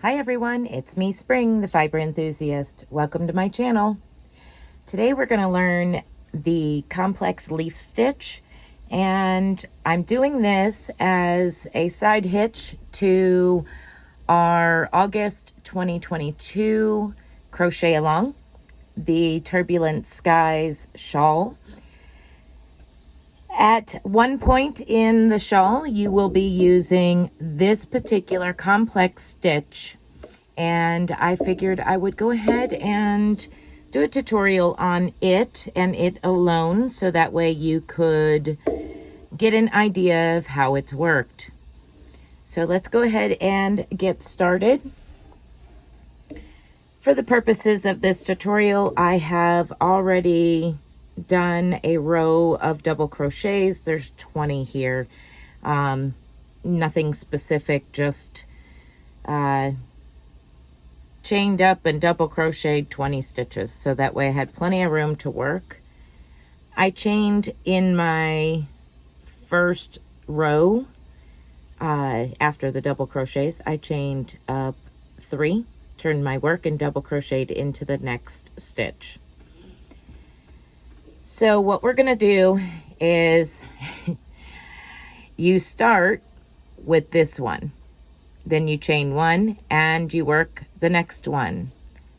Hi everyone, it's me, Spring, the fiber enthusiast. Welcome to my channel. Today we're going to learn the complex leaf stitch, and I'm doing this as a side hitch to our August 2022 crochet along, the Turbulent Skies shawl. At one point in the shawl, you will be using this particular complex stitch, and I figured I would go ahead and do a tutorial on it and it alone, so that way you could get an idea of how it's worked. So let's go ahead and get started. For the purposes of this tutorial, I have already done a row of double crochets. There's 20 here. Nothing specific, just chained up and double crocheted 20 stitches, so that way I had plenty of room to work. I chained in my first row after the double crochets. I chained up 3, turned my work, and double crocheted into the next stitch. So what we're going to do is you start with this one, then you chain 1 and you work the next one,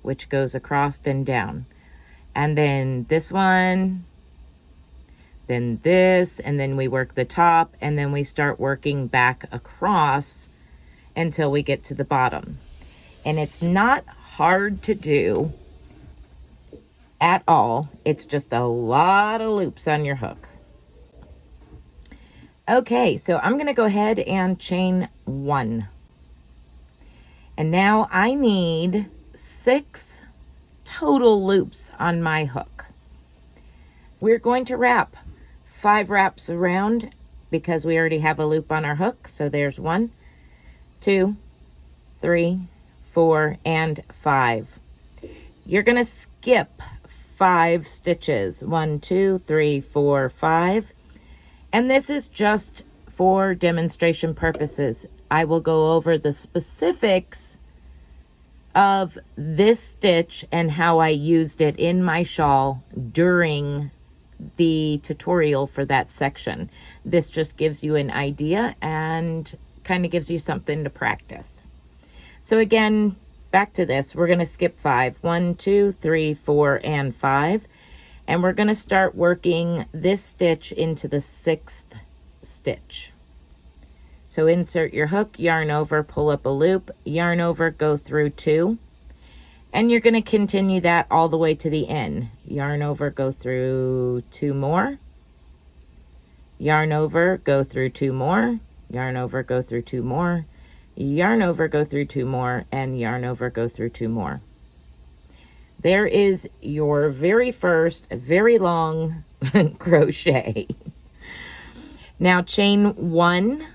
which goes across and down, and then this one, then this, and then we work the top, and then we start working back across until we get to the bottom. And it's not hard to do at all. It's just a lot of loops on your hook. Okay, so I'm going to go ahead and chain 1. And now I need 6 total loops on my hook. We're going to wrap 5 wraps around because we already have a loop on our hook. So there's 1, 2, 3, 4, and 5. You're going to skip 5 stitches. 1, 2, 3, 4, 5. And this is just for demonstration purposes. I will go over the specifics of this stitch and how I used it in my shawl during the tutorial for that section. This just gives you an idea and kind of gives you something to practice. So again, back to this, we're going to skip 5. 1, 2, 3, 4, and 5. And we're going to start working this stitch into the 6th stitch. So insert your hook, yarn over, pull up a loop, yarn over, go through 2. And you're going to continue that all the way to the end. Yarn over, go through 2 more. Yarn over, go through 2 more. Yarn over, go through 2 more. Yarn over, go through 2 more, and yarn over, go through 2 more. There is your very first very long crochet. Now chain 1,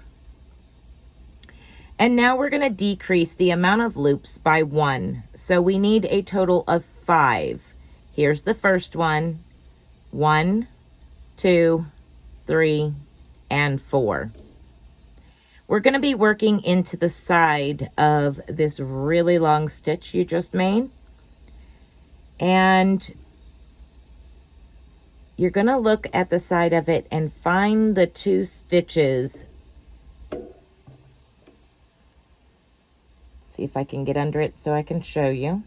and now we're going to decrease the amount of loops by 1. So we need a total of 5. Here's the first one. 1, 2, 3, and 4. We're going to be working into the side of this really long stitch you just made. And you're going to look at the side of it and find the 2 stitches. See if I can get under it so I can show you.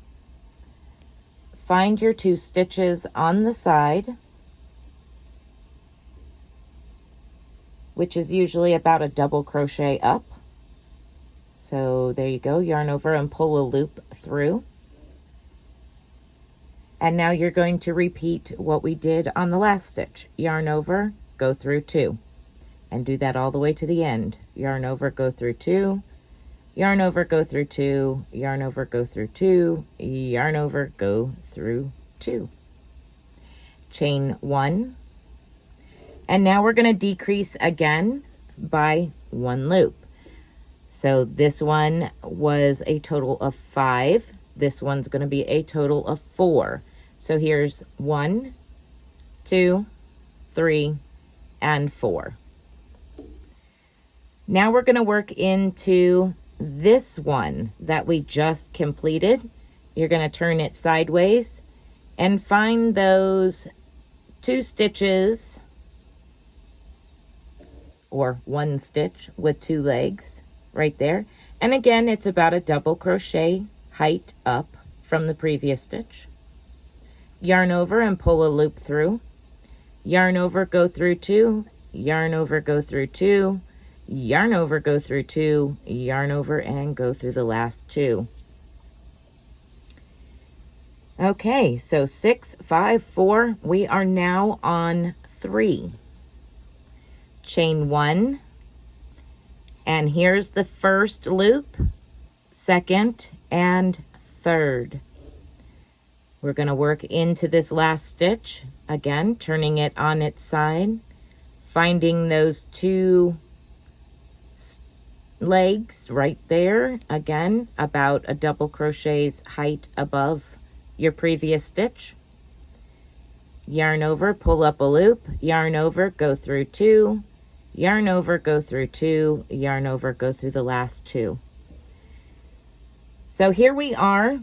Find your 2 stitches on the side, which is usually about a double crochet up. So there you go, yarn over and pull a loop through. And now you're going to repeat what we did on the last stitch. Yarn over, go through 2, and do that all the way to the end. Yarn over, go through 2, yarn over, go through 2, yarn over, go through 2, yarn over, go through 2. Chain 1. And now we're going to decrease again by 1 loop. So this one was a total of 5. This one's going to be a total of 4. So here's 1, 2, 3, and 4. Now we're going to work into this one that we just completed, you're going to turn it sideways and find those 2 stitches or 1 stitch with 2 legs right there. And again, it's about a double crochet height up from the previous stitch. Yarn over and pull a loop through. Yarn over, go through 2, yarn over, go through 2, yarn over, go through 2, yarn over, and go through the last 2. Okay, so 6, 5, 4, we are now on 3. Chain 1, and here's the first loop, second, and third. We're going to work into this last stitch, again, turning it on its side, finding those 2 legs right there, again, about a double crochet's height above your previous stitch. Yarn over, pull up a loop, yarn over, go through 2, yarn over, go through 2, yarn over, go through the last 2. So here we are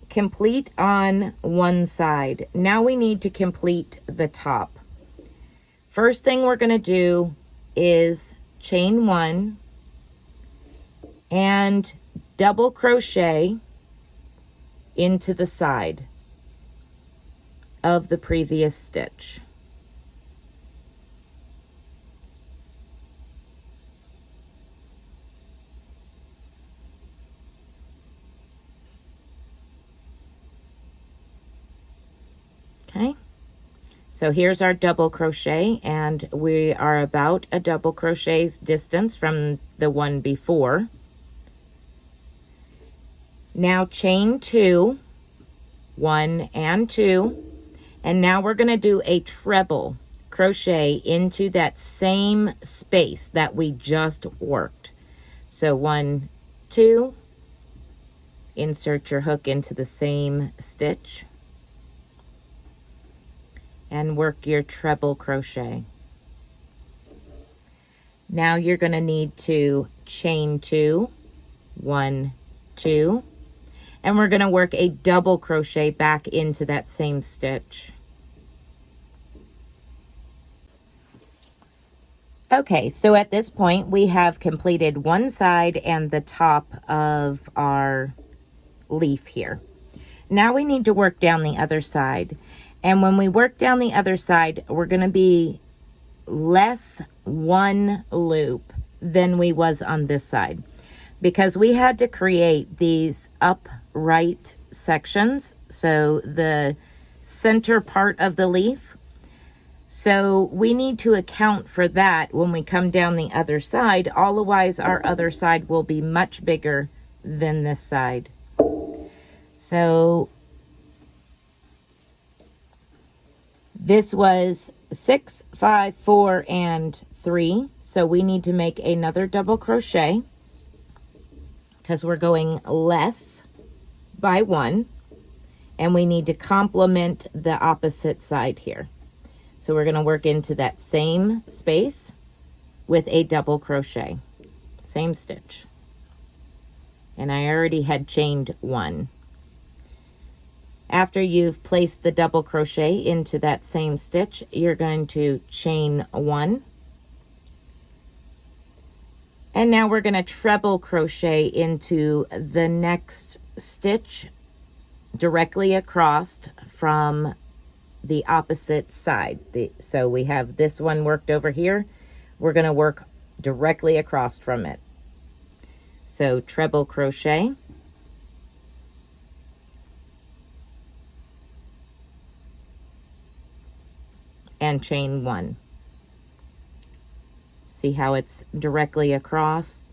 complete on one side. Now we need to complete the top. First thing we're going to do is chain 1 and double crochet into the side of the previous stitch. Okay, so here's our double crochet, and we are about a double crochet's distance from the one before. Now chain 2, 1 and 2, and now we're going to do a treble crochet into that same space that we just worked. So 1, 2, insert your hook into the same stitch, and work your treble crochet. Now you're going to need to chain 2, 1, 2, and we're going to work a double crochet back into that same stitch. Okay, so at this point we have completed one side and the top of our leaf here. Now we need to work down the other side. And when we work down the other side, we're going to be less one loop than we was on this side, because we had to create these upright sections, so the center part of the leaf. So we need to account for that when we come down the other side. Otherwise, our other side will be much bigger than this side. So this was 6, 5, 4, and 3. So we need to make another double crochet because we're going less by 1. And we need to complement the opposite side here. So we're going to work into that same space with a double crochet. Same stitch. And I already had chained 1. After you've placed the double crochet into that same stitch, you're going to chain 1. And now we're going to treble crochet into the next stitch directly across from the opposite side. So we have this one worked over here. We're going to work directly across from it. So treble crochet. And chain 1. See how it's directly across?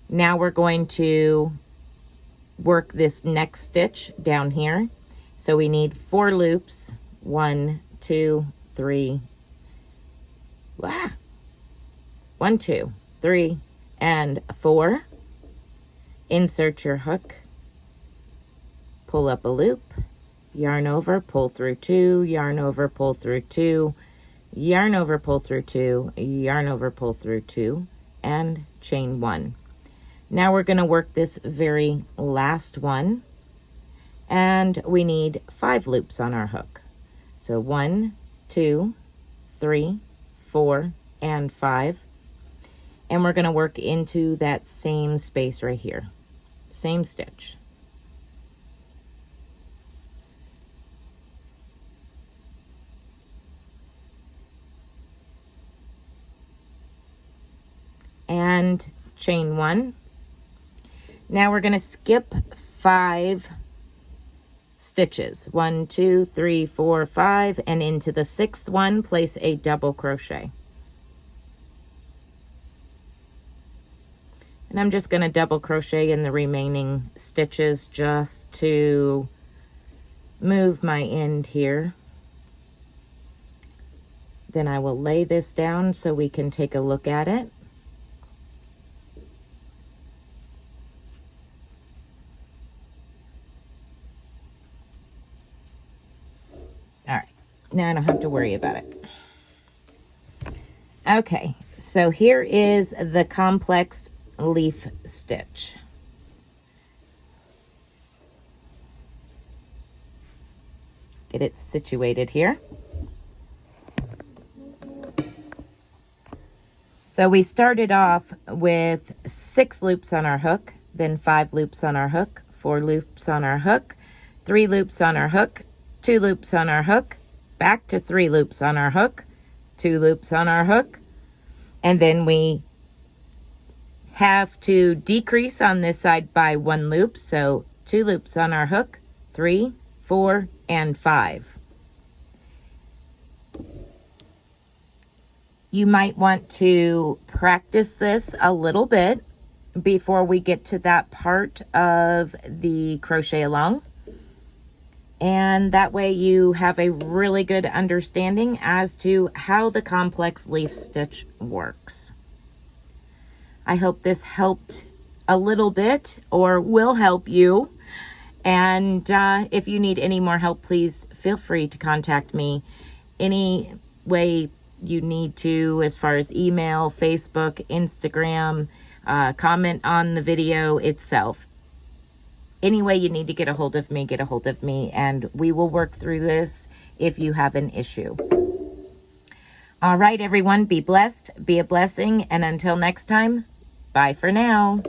Now we're going to work this next stitch down here. So we need 4 loops. 1, 2, 3. 1, 2, 3, and 4. Insert your hook. Pull up a loop. Yarn over, pull through 2, yarn over, pull through 2, yarn over, pull through 2, yarn over, pull through 2, and chain 1. Now we're going to work this very last one, and we need 5 loops on our hook. So 1, 2, 3, 4, and 5. And we're going to work into that same space right here, same stitch. And chain 1. Now we're going to skip 5 stitches. 1, 2, 3, 4, 5, and into the 6th one, place a double crochet. And I'm just going to double crochet in the remaining stitches just to move my end here. Then I will lay this down so we can take a look at it. All right, now I don't have to worry about it. Okay, so here is the complex leaf stitch. Get it situated here. So we started off with 6 loops on our hook, then 5 loops on our hook, 4 loops on our hook, 3 loops on our hook, 2 loops on our hook, back to 3 loops on our hook, 2 loops on our hook, and then we have to decrease on this side by 1 loop, so 2 loops on our hook, 3, 4, and 5. You might want to practice this a little bit before we get to that part of the crochet along. And that way you have a really good understanding as to how the complex leaf stitch works. I hope this helped a little bit or will help you. And if you need any more help, please feel free to contact me any way you need to, as far as email, Facebook, Instagram, comment on the video itself. Any way you need to get a hold of me, and we will work through this if you have an issue. All right, everyone, be blessed, be a blessing, and until next time, bye for now.